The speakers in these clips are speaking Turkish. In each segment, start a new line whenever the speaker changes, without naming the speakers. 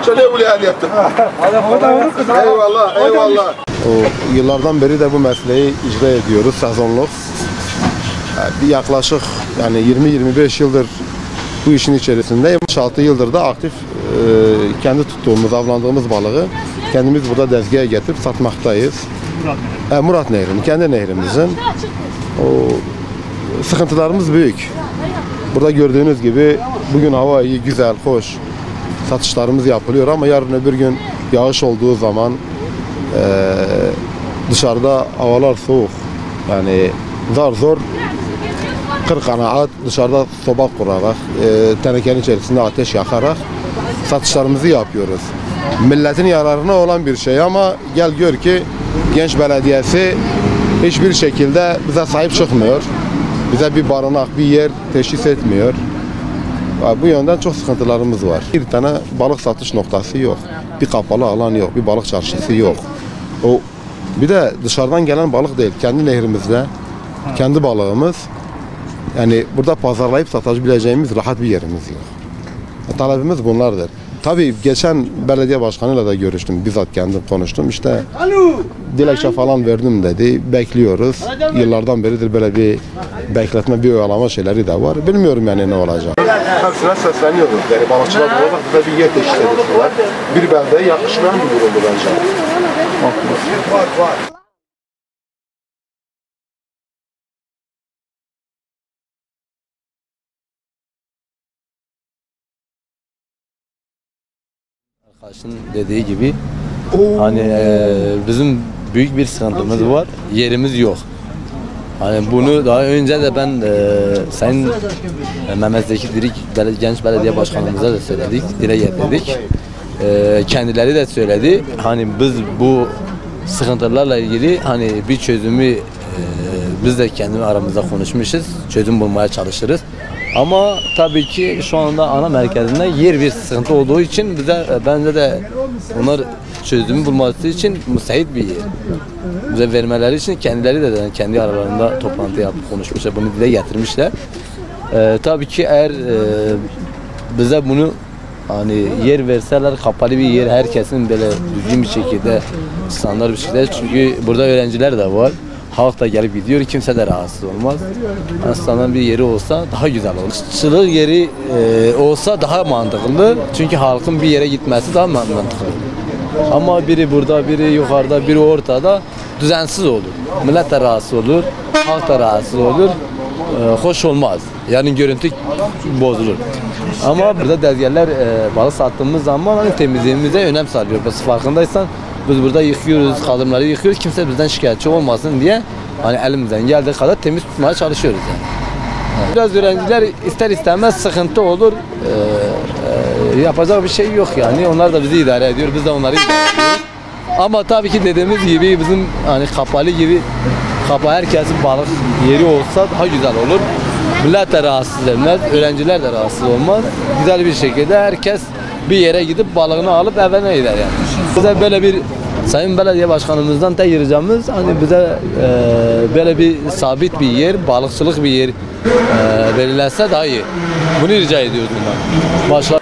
Şöyle uleyen yaptım. Eyvallah, eyvallah. Yıllardan beri de bu mesleği icra ediyoruz, sezonluk. Bir yaklaşık yani 20-25 yıldır bu işin içerisindeyim. 6 yıldır da aktif kendi tuttuğumuz, avlandığımız balığı kendimiz burada dezgaha getirip satmaktayız. Murat Nehri'nin, kendi nehrimizin. Sıkıntılarımız büyük. Burada gördüğünüz gibi bugün hava iyi, güzel, hoş. Satışlarımız yapılıyor ama yarın öbür gün yağış olduğu zaman dışarıda havalar soğuk. Yani zor 40 kanaat dışarıda soba kurarak, tenekenin içerisinde ateş yakarak satışlarımızı yapıyoruz. Milletin yararına olan bir şey ama gel gör ki Genç Belediyesi hiçbir şekilde bize sahip çıkmıyor. Bize bir barınak, bir yer teşhis etmiyor. Bu yönden çok sıkıntılarımız var. Bir tane balık satış noktası yok. Bir kapalı alan yok, bir balık çarşısı yok. Bir de dışarıdan gelen balık değil, kendi nehrimizde, kendi balığımız. Yani burada pazarlayıp satabileceğimiz rahat bir yerimiz yok. Talebimiz bunlardır. Tabii geçen belediye başkanıyla da görüştüm, bizzat kendim konuştum. İşte dilekçe falan verdim dedi, bekliyoruz. Yıllardan beridir böyle bir bekletme, bir oyalama şeyleri de var. Bilmiyorum yani ne olacak. Hepsine sesleniyoruz. Yani balıkçılar olarak bize bir yer teşhis ediyorlar. Bir beldeye yakışmayan bir durumdu bence. Var.
Arkadaşın dediği gibi hani bizim büyük bir sıkıntımız var, yerimiz yok. Hani bunu daha önce de ben Sayın Mehmet Zeki Dirik Genç Belediye Başkanımıza da söyledik, dile getirdik. Kendileri de söyledi. Hani biz bu sıkıntılarla ilgili hani bir çözümü biz de kendi aramızda konuşmuşuz, çözüm bulmaya çalışırız. Ama tabii ki şu anda ana merkezinde yer bir sıkıntı olduğu için bence de onlar çözümü bulması için müsait bir yer. Bize vermeleri için kendileri de kendi aralarında toplantı yapıp konuşmuşlar, bunu dile getirmişler. Tabii ki eğer bize bunu hani yer verseler, kapalı bir yer, herkesin böyle düzgün bir şekilde, standart bir şekilde, çünkü burada öğrenciler de var. Halk da gelip gidiyor, kimse de rahatsız olmaz. Aslında bir yeri olsa daha güzel olur. Işçılık yeri olsa daha mantıklı. Çünkü halkın bir yere gitmesi daha mantıklı. Ama biri burada, biri yukarıda, biri ortada düzensiz olur. Millet de rahatsız olur, halk da rahatsız olur. Hoş olmaz. Yani görüntü bozulur. Ama burada dezgahlar balık sattığımız zaman hani temizliğimize önem sağlıyor. Farkındaysan biz burada yıkıyoruz, kaldırımları yıkıyoruz. Kimse bizden şikayetçi olmasın diye hani elimizden geldiği kadar temiz tutmaya çalışıyoruz yani. Biraz öğrenciler ister istemez sıkıntı olur. Yapacak bir şey yok yani. Onlar da bizi idare ediyor, biz de onları idare ediyoruz. Ama tabii ki dediğimiz gibi bizim hani kapalı gibi herkesin balık yeri olsa daha güzel olur. Millet de rahatsız olmaz, öğrenciler de rahatsız olmaz. Güzel bir şekilde herkes bir yere gidip balığını alıp evine gider yani. Bize böyle bir Sayın Belediye Başkanımızdan tek ricamız hani bize böyle bir sabit bir yer, balıkçılık bir yer belirlense daha iyi. Bunu rica ediyoruz bundan.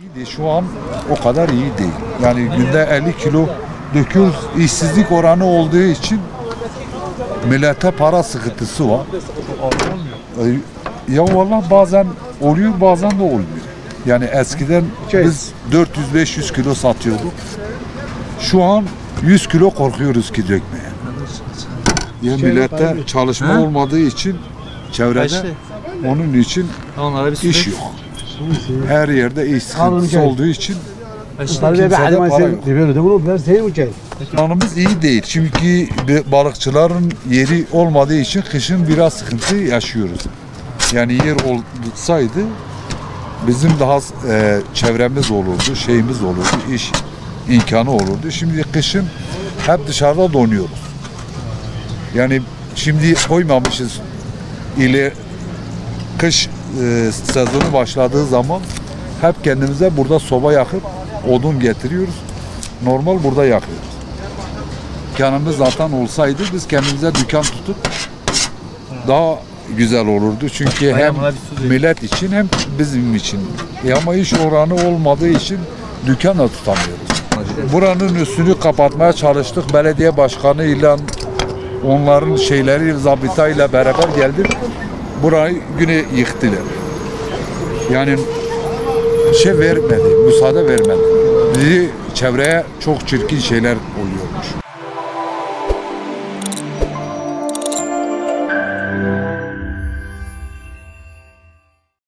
İyiydi. Şu an o kadar iyi değil. Yani günde 50 kilo döküyoruz. İşsizlik oranı olduğu için millete para sıkıntısı var. Ya vallahi bazen oluyor, bazen de olmuyor. Yani eskiden biz 400-500 kilo satıyorduk. Şu an 100 kilo korkuyoruz ki dökmeye. Ya millette çalışma olmadığı için çevrede onun için iş yok. Her yerde iş sıkıntısı olduğu için kimsede para yok. Planımız iyi değil. Çünkü balıkçıların yeri olmadığı için kışın biraz sıkıntı yaşıyoruz. Yani yer olsaydı bizim daha çevremiz olurdu, şeyimiz olurdu, iş imkanı olurdu. Şimdi kışın hep dışarıda donuyoruz. Yani şimdi koymamışız ile kış sezonu başladığı zaman hep kendimize burada soba yakıp odun getiriyoruz. Normal burada yakıyoruz. Dükkanımız zaten olsaydı biz kendimize dükkan tutup daha güzel olurdu. Çünkü hem millet için hem bizim için. Ama iş oranı olmadığı için dükkan da tutamıyoruz. Buranın üstünü kapatmaya çalıştık. Belediye başkanı ile onların zabıtayla beraber geldik. Burayı güne yıktılar. Yani vermedi, müsaade vermedi. Çevreye çok çirkin şeyler oluyormuş.